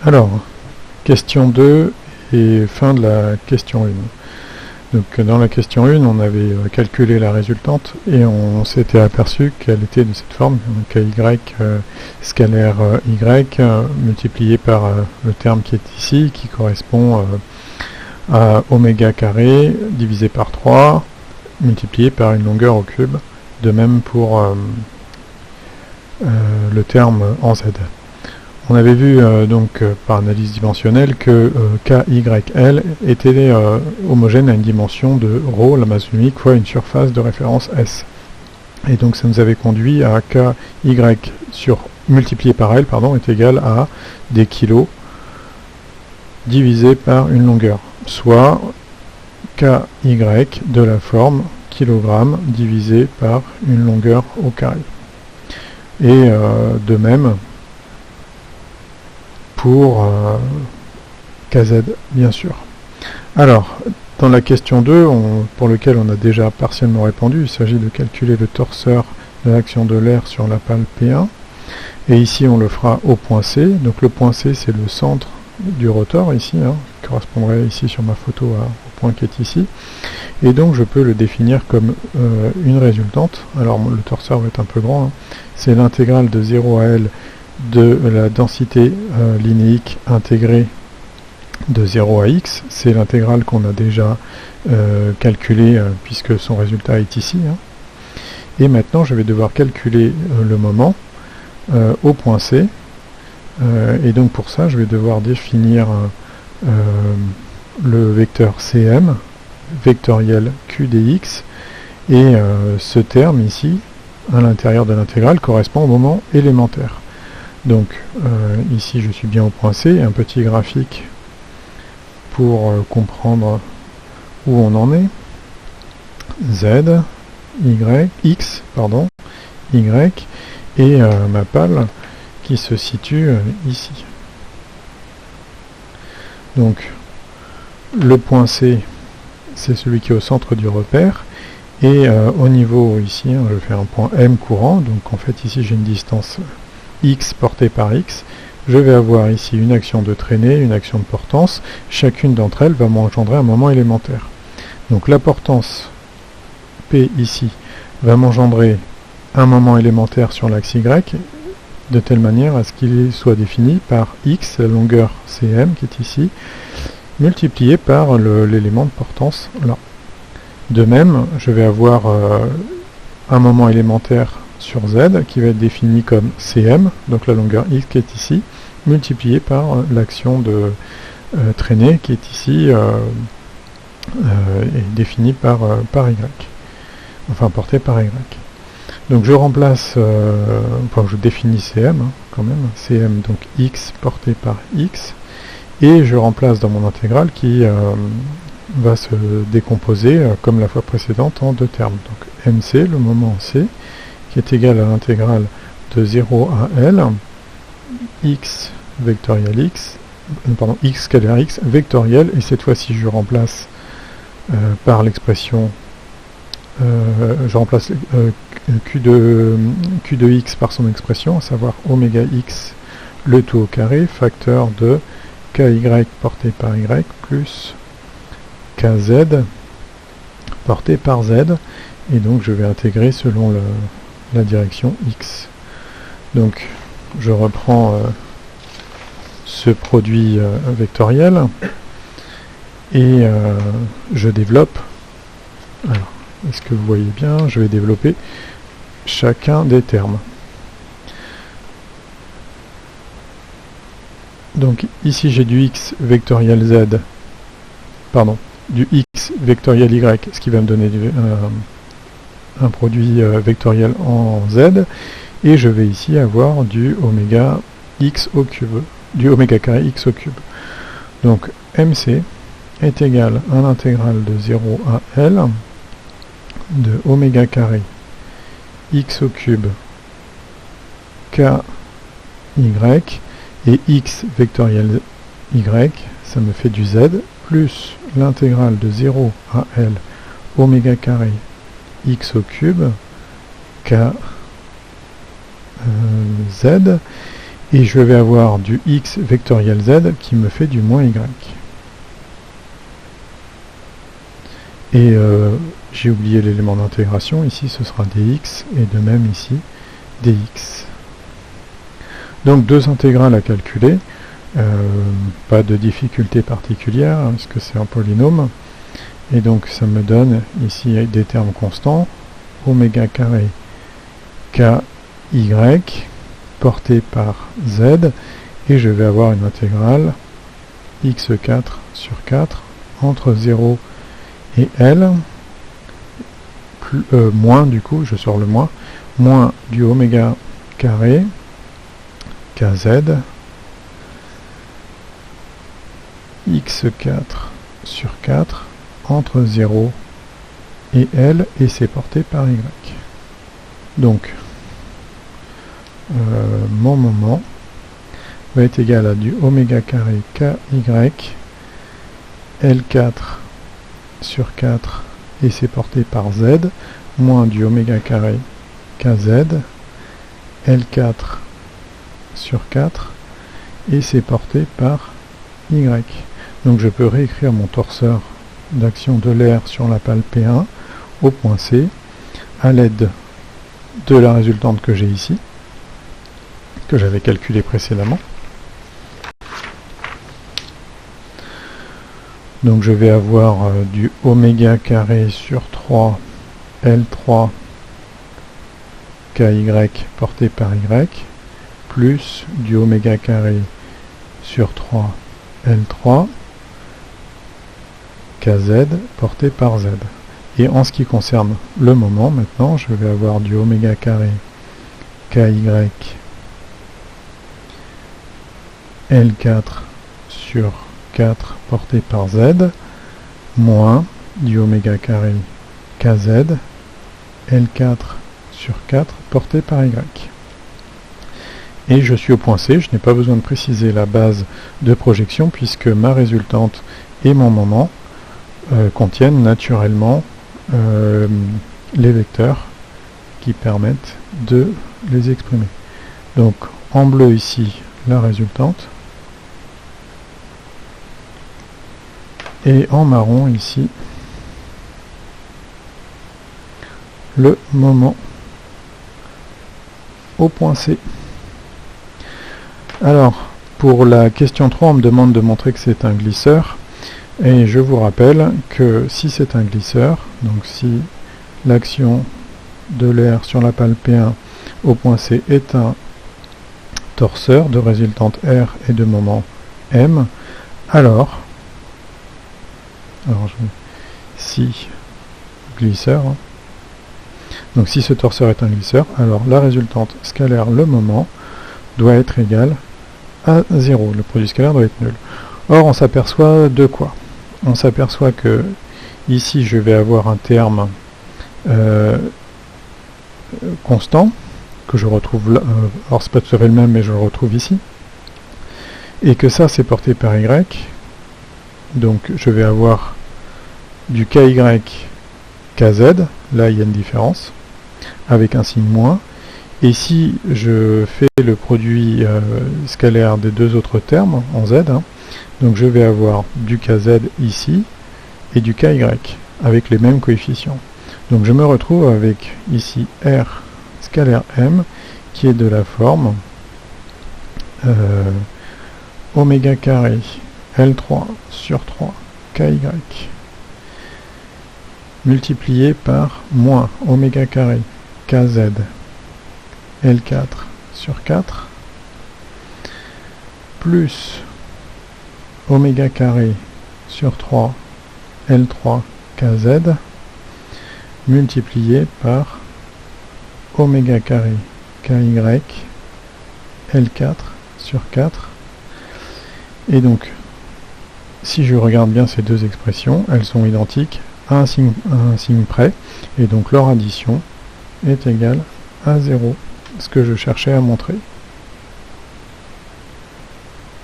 Alors, question 2 et fin de la question 1. Donc dans la question 1, on avait calculé la résultante et on s'était aperçu qu'elle était de cette forme, donc y scalaire y multiplié par le terme qui est ici, qui correspond à oméga carré divisé par 3, multiplié par une longueur au cube. De même pour le terme en z. On avait vu par analyse dimensionnelle que KYL était homogène à une dimension de ρ, la masse unique, fois une surface de référence S. Et donc ça nous avait conduit à KY multiplié par L est égal à des kilos divisé par une longueur, soit KY de la forme kg divisé par une longueur au carré. Et de même pour KZ, bien sûr. Alors, dans la question 2, pour lequel on a déjà partiellement répondu, il s'agit de calculer le torseur de l'action de l'air sur la pale P1. Et ici, on le fera au point C. Donc le point C, c'est le centre du rotor, ici, qui correspondrait ici sur ma photo au point qui est ici. Et donc, je peux le définir comme une résultante. Alors, le torseur va être un peu grand. C'est l'intégrale de 0 à L de la densité linéique intégrée de 0 à x. C'est l'intégrale qu'on a déjà calculée puisque son résultat est ici. Et maintenant, je vais devoir calculer le moment au point C. Et donc pour ça, je vais devoir définir le vecteur Cm, vectoriel Q dx, et ce terme ici, à l'intérieur de l'intégrale, correspond au moment élémentaire. Donc ici je suis bien au point C, un petit graphique pour comprendre où on en est. Z, Y, X, pardon, Y, et ma pale qui se situe ici. Donc le point C, c'est celui qui est au centre du repère, et au niveau ici, je fais un point M courant, donc en fait ici j'ai une distance x portée par x. Je vais avoir ici une action de traînée, une action de portance. Chacune d'entre elles va m'engendrer un moment élémentaire. Donc la portance P ici va m'engendrer un moment élémentaire sur l'axe y, de telle manière à ce qu'il soit défini par x, la longueur Cm qui est ici, multiplié par l'élément de portance là. De même, je vais avoir un moment élémentaire sur z qui va être défini comme Cm, donc la longueur x qui est ici, multiplié par l'action de traînée qui est ici et définie par y, enfin portée par y. Donc je remplace, je définis Cm quand même, Cm donc x porté par x, et je remplace dans mon intégrale qui va se décomposer comme la fois précédente en deux termes. Donc mc, le moment c, qui est égal à l'intégrale de 0 à L, x vectoriel x, x scalaire x vectoriel, et cette fois-ci je remplace par l'expression, je remplace q de x par son expression, à savoir oméga x le tout au carré, facteur de ky porté par y plus kz porté par z, et donc je vais intégrer selon la direction x. Donc je reprends ce produit vectoriel et je développe. Alors, est-ce que vous voyez bien? Je vais développer chacun des termes. Donc ici j'ai du x vectoriel z, pardon, du x vectoriel y, ce qui va me donner un produit vectoriel en z, et je vais ici avoir du oméga x au cube, du oméga carré x au cube. Donc mc est égal à l'intégrale de 0 à L de oméga carré x au cube ky, et x vectoriel y, ça me fait du z, plus l'intégrale de 0 à L oméga carré x au cube k z, Et je vais avoir du x vectoriel z qui me fait du moins y. Et j'ai oublié l'élément d'intégration, ici ce sera dx, et de même ici dx. Donc deux intégrales à calculer, pas de difficulté particulière, hein, puisque c'est un polynôme, et donc ça me donne ici des termes constants, oméga carré ky porté par z, et je vais avoir une intégrale x4 sur 4 entre 0 et L, moins du coup, je sors le moins du oméga carré kz x4 sur 4 entre 0 et L, et c'est porté par y. Donc, mon moment va être égal à du oméga carré ky L4 sur 4 et c'est porté par z, moins du oméga carré kz L4 sur 4 et c'est porté par y. Donc je peux réécrire mon torseur d'action de l'air sur la pale P1 au point C à l'aide de la résultante que j'ai ici, que j'avais calculée précédemment. Donc je vais avoir du oméga carré sur 3 L3 ky porté par y, plus du oméga carré sur 3 L3 kz porté par z. Et en ce qui concerne le moment, maintenant, je vais avoir du oméga carré ky L4 sur 4 porté par z, moins du oméga carré kz L4 sur 4 porté par y. Et je suis au point C, je n'ai pas besoin de préciser la base de projection puisque ma résultante et mon moment contiennent naturellement les vecteurs qui permettent de les exprimer. Donc en bleu ici la résultante, et en marron ici le moment au point C. Alors pour la question 3 on me demande de montrer que c'est un glisseur, et je vous rappelle que si c'est un glisseur, donc si l'action de l'air sur la pale P1 au point C est un torseur de résultante R et de moment M, alors si glisseur, hein. Donc si ce torseur est un glisseur, alors la résultante scalaire, le moment, doit être égale à 0. Le produit scalaire doit être nul. Or on s'aperçoit de quoi? On s'aperçoit que ici je vais avoir un terme constant, que je retrouve là, alors c'est pas tout à fait le même mais je le retrouve ici, et que ça c'est porté par y, donc je vais avoir du ky kz, là il y a une différence, avec un signe moins, et si je fais le produit scalaire des deux autres termes en z, hein, donc je vais avoir du kz ici, et du ky, avec les mêmes coefficients. Donc je me retrouve avec ici R scalaire M, qui est de la forme oméga carré L3 sur 3 ky multiplié par moins oméga carré kz L4 sur 4 plus oméga carré sur 3 L3 kz multiplié par oméga carré ky L4 sur 4. Et donc si je regarde bien ces deux expressions, elles sont identiques à un signe près, et donc leur addition est égale à 0, ce que je cherchais à montrer.